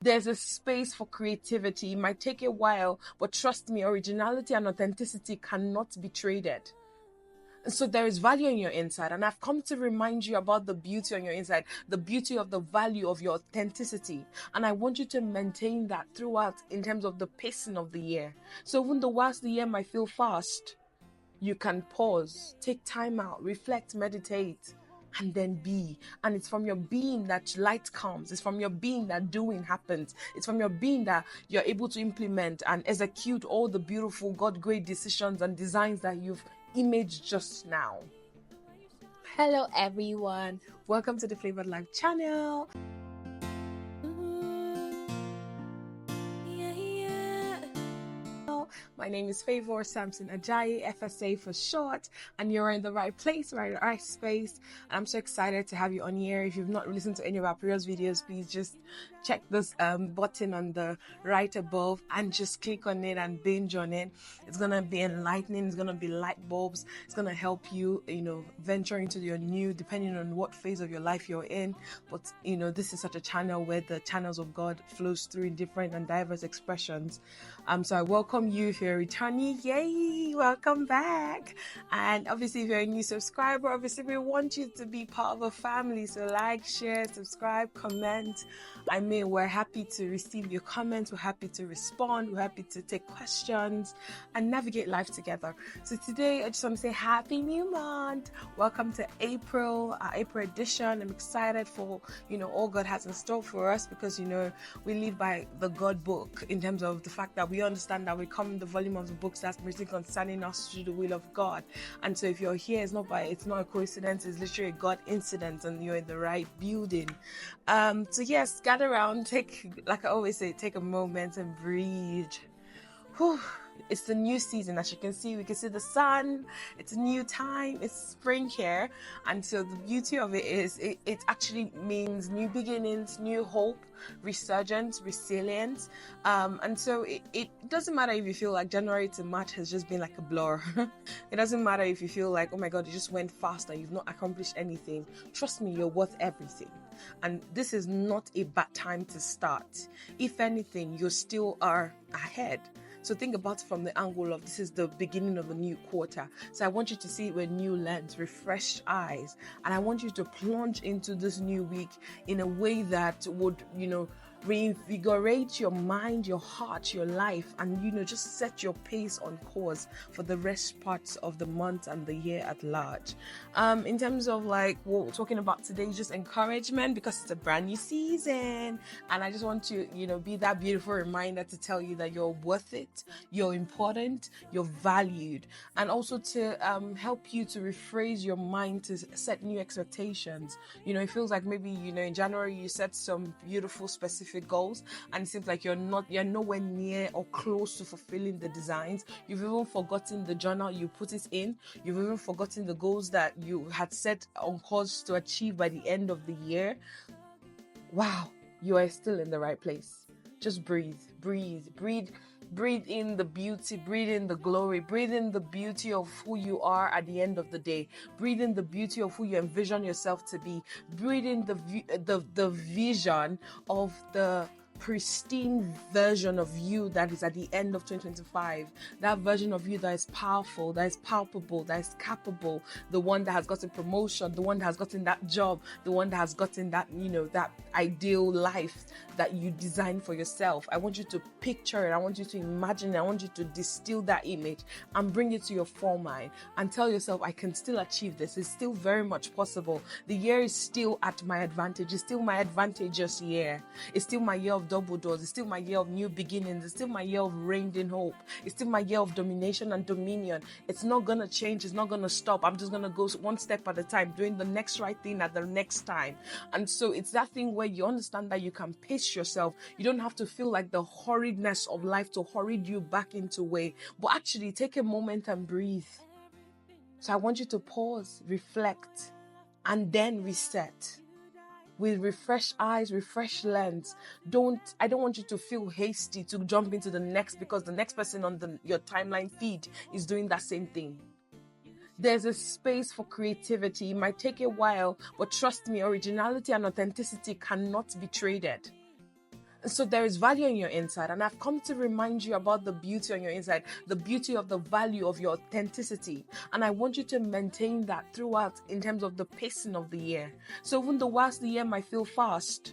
There's a space for creativity. It might take a while, but trust me, originality and authenticity cannot be traded. And so there is value in your inside. And I've come to remind you about the beauty on your inside, the beauty of the value of your authenticity. And I want you to maintain that throughout in terms of the pacing of the year. So even though whilst the year might feel fast, you can pause, take time out, reflect, meditate, and then be. And it's from your being that light comes. It's from your being that doing happens. It's from your being that you're able to implement and execute all the beautiful God great decisions and designs that you've imaged just now. Hello everyone, welcome to the Flavored Life channel. My name is Favor Samson Ajayi, FSA for short, and you're in the right place, right in the right space. And I'm so excited to have you on here. If you've not listened to any of our previous videos, please just check this button on the right above and just click on it and binge on it. It's gonna be enlightening. It's gonna be light bulbs. It's gonna help you, venture into your new, depending on what phase of your life you're in. But this is such a channel where the channels of God flows through in different and diverse expressions. So I welcome you if you're a returnee. Yay, welcome back. And obviously if you're a new subscriber, obviously we want you to be part of a family. So like, share, subscribe, comment. We're happy to receive your comments. We're happy to respond. We're happy to take questions and navigate life together. So today I just want to say happy new month. Welcome to April, our April edition. I'm excited for all God has in store for us, because we live by the God book in terms of the fact that we understand that we come in the volume of the books that's written concerning us to do the will of God. And so if you're here, it's not a coincidence, it's literally a God incident, and you're in the right building. So yes, gather around, like I always say, take a moment and breathe. Whew. It's the new season. As you can see, we can see the sun. It's a new time. It's spring here. And so the beauty of it is it actually means new beginnings, new hope, resurgence, resilience. And so it doesn't matter if you feel like January to March has just been like a blur. It doesn't matter if you feel like, oh my God, it just went fast and you've not accomplished anything. Trust me, you're worth everything. And this is not a bad time to start. If anything, you still are ahead. So think about it from the angle of this is the beginning of a new quarter. So I want you to see it with new lens, refreshed eyes. And I want you to plunge into this new week in a way that would, reinvigorate your mind, your heart, your life, and just set your pace on course for the rest parts of the month and the year at large. In terms of like what we're talking about today is just encouragement, because it's a brand new season, and I just want to be that beautiful reminder to tell you that you're worth it, you're important, you're valued, and also to help you to rephrase your mind to set new expectations. It feels like maybe in January you set some beautiful specific goals, and it seems like you're nowhere near or close to fulfilling the designs. You've even forgotten the journal you put it in. You've even forgotten the goals that you had set on course to achieve by the end of the year. Wow, you are still in the right place. Just breathe in the beauty, breathe in the glory, breathe in the beauty of who you are at the end of the day, breathe in the beauty of who you envision yourself to be, breathe in the vision of the pristine version of you that is at the end of 2025, that version of you that is powerful, that is palpable, that is capable, the one that has gotten promotion, the one that has gotten that job, the one that has gotten that that ideal life that you designed for yourself. I want you to picture it, I want you to imagine it, I want you to distill that image and bring it to your foremind and tell yourself, I can still achieve this. It's still very much possible. The year is still at my advantage. It's still my advantageous year. It's still my year of double doors. It's still my year of new beginnings. It's still my year of reigned in hope. It's still my year of domination and dominion. It's not gonna change. It's not gonna stop. I'm just gonna go one step at a time, doing the next right thing at the next time. And so it's that thing where you understand that you can pace yourself. You don't have to feel like the hurriedness of life to hurry you back into way, but actually take a moment and breathe. So I want you to pause, reflect, and then reset. With refreshed eyes, refreshed lens. I don't want you to feel hasty to jump into the next, because the next person on your timeline feed is doing that same thing. There's a space for creativity. It might take a while, but trust me, originality and authenticity cannot be traded. So there is value in your inside, and I've come to remind you about the beauty on your inside, the beauty of the value of your authenticity. And I want you to maintain that throughout in terms of the pacing of the year. So even though whilst the year might feel fast,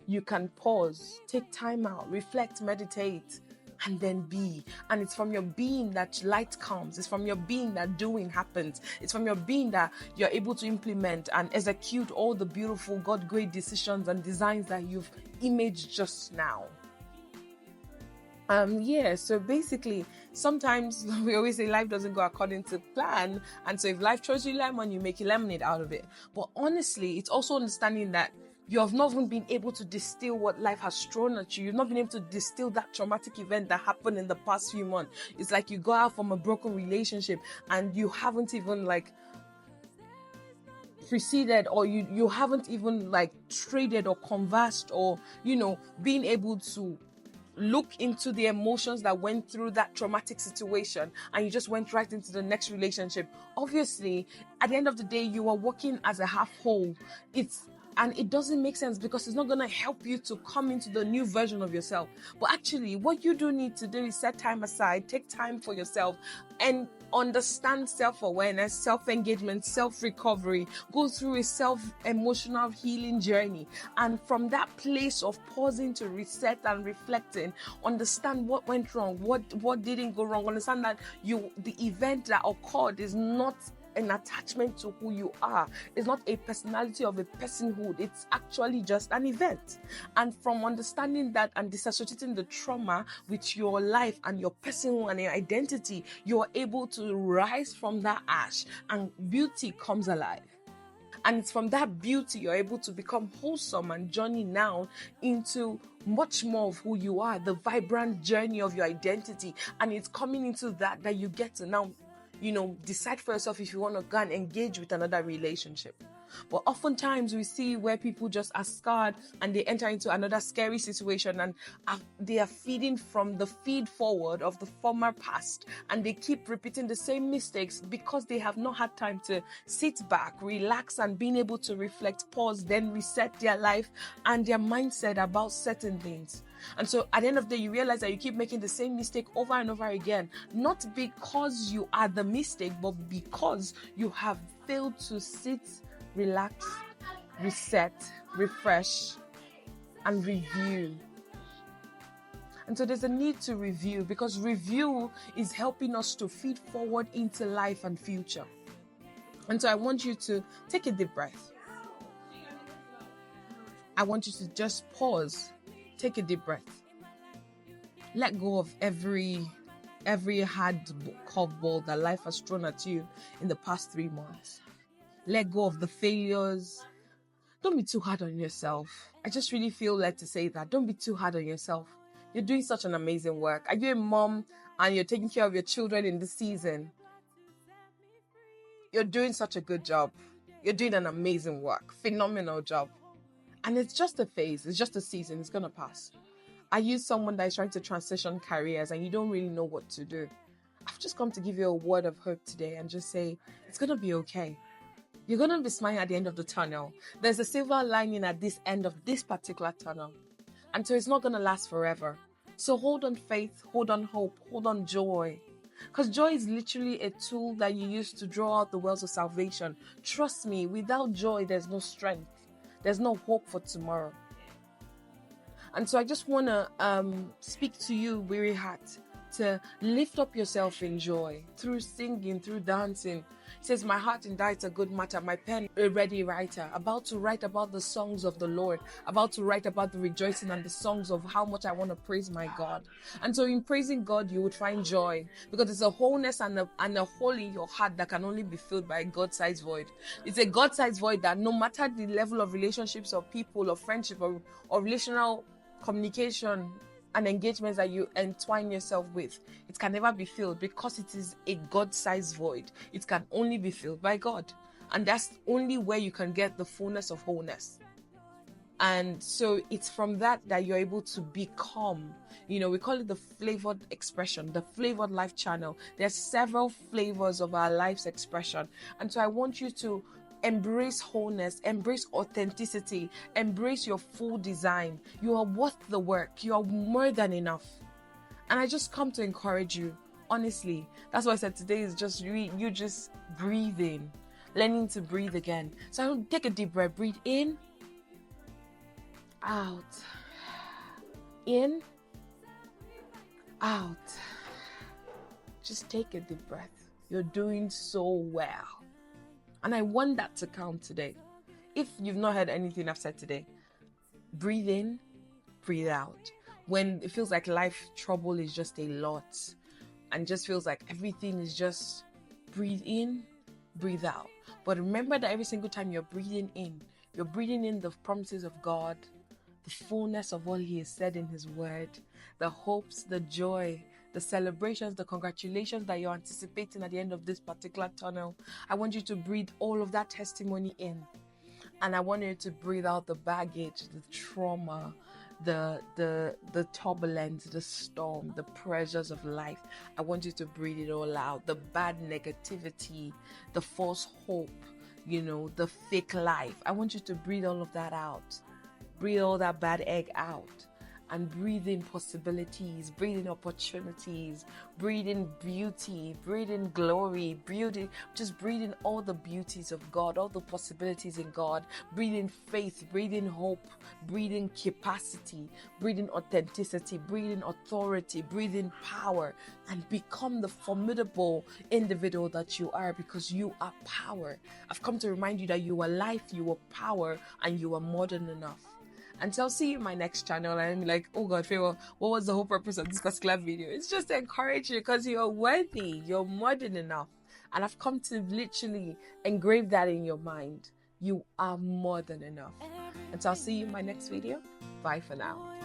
you can pause, take time out, reflect, meditate, and then be. And it's from your being that light comes. It's from your being that doing happens. It's from your being that you're able to implement and execute all the beautiful God-great decisions and designs that you've imaged just now. So basically, sometimes we always say life doesn't go according to plan. And so if life throws you lemon, you make a lemonade out of it. But honestly, it's also understanding that you have not even been able to distill what life has thrown at you. You've not been able to distill that traumatic event that happened in the past few months. It's like you got out from a broken relationship and you haven't even preceded, or you haven't even traded or conversed or, being able to look into the emotions that went through that traumatic situation, and you just went right into the next relationship. Obviously, at the end of the day, you are working as a half whole. And it doesn't make sense because it's not going to help you to come into the new version of yourself. But actually, what you do need to do is set time aside, take time for yourself, and understand self-awareness, self-engagement, self-recovery, go through a self-emotional healing journey. And from that place of pausing to reset and reflecting, understand what went wrong, what didn't go wrong, understand that the event that occurred is not an attachment to who you are. It's not a personality of a personhood. It's actually just an event. And from understanding that and disassociating the trauma with your life and your personhood and your identity, you are able to rise from that ash and beauty comes alive. And it's from that beauty you're able to become wholesome and journey now into much more of who you are, the vibrant journey of your identity. And it's coming into that you get to now decide for yourself if you want to go and engage with another relationship. But oftentimes we see where people just are scarred and they enter into another scary situation and they are feeding from the feed forward of the former past, and they keep repeating the same mistakes because they have not had time to sit back, relax, and being able to reflect, pause, then reset their life and their mindset about certain things. And so at the end of the day, you realize that you keep making the same mistake over and over again, not because you are the mistake, but because you have failed to sit, relax, reset, refresh, and review. And so there's a need to review, because review is helping us to feed forward into life and future. And so I want you to take a deep breath. I want you to just pause. Take a deep breath. Let go of every hard curveball that life has thrown at you in the past 3 months. Let go of the failures. Don't be too hard on yourself. I just really feel led to say that. Don't be too hard on yourself. You're doing such an amazing work. Are you a mom and you're taking care of your children in this season? You're doing such a good job. You're doing an amazing work. Phenomenal job. And it's just a phase. It's just a season. It's going to pass. Are you someone that is trying to transition careers and you don't really know what to do? I've just come to give you a word of hope today and just say, it's going to be okay. You're going to be smiling at the end of the tunnel. There's a silver lining at this end of this particular tunnel. And so it's not going to last forever. So hold on faith, hold on hope, hold on joy. Because joy is literally a tool that you use to draw out the wells of salvation. Trust me, without joy, there's no strength. There's no hope for tomorrow. And so I just want to speak to you, weary heart, to lift up yourself in joy through singing, through dancing. It says, my heart indites a good matter, my pen a ready writer, about to write about the songs of the Lord, about to write about the rejoicing and the songs of how much I want to praise my God. And so in praising God, you would find joy, because it's a wholeness and a hole in your heart that can only be filled by a God-sized void. It's a God-sized void that no matter the level of relationships or people or friendship or relational communication and engagements that you entwine yourself with, it can never be filled, because it is a God-sized void. It can only be filled by God. And that's only where you can get the fullness of wholeness. And so it's from that you're able to become, we call it the flavored expression, the flavored life channel. There's several flavors of our life's expression. And so I want you to Embrace wholeness, embrace authenticity, embrace your full design. You are worth the work. You are more than enough. And I just come to encourage you, honestly. That's why I said today is just you just breathing, learning to breathe again. So take a deep breath, breathe in, out, in, out. Just take a deep breath. You're doing so well. And I want that to count today. If you've not heard anything I've said today, breathe in, breathe out. When it feels like life trouble is just a lot and just feels like everything is just breathe in, breathe out. But remember that every single time you're breathing in the promises of God, the fullness of what He has said in His word, the hopes, the joy, the celebrations, the congratulations that you're anticipating at the end of this particular tunnel. I want you to breathe all of that testimony in. And I want you to breathe out the baggage, the trauma, the turbulence, the storm, the pressures of life. I want you to breathe it all out. The bad negativity, the false hope, the fake life. I want you to breathe all of that out. Breathe all that bad egg out. And breathe in possibilities, breathe in opportunities, breathe in beauty, breathe in glory, just breathe in all the beauties of God, all the possibilities in God. Breathe in faith, breathe in hope, breathe in capacity, breathe in authenticity, breathe in authority, breathe in power, and become the formidable individual that you are, because you are power. I've come to remind you that you are life, you are power, and you are more than enough. And so I'll see you in my next channel, and I'm like, oh God, Favor, what was the whole purpose of this particular video? It's just to encourage you, because you're worthy, you're more than enough. And I've come to literally engrave that in your mind. You are more than enough. And so I'll see you in my next video. Bye for now.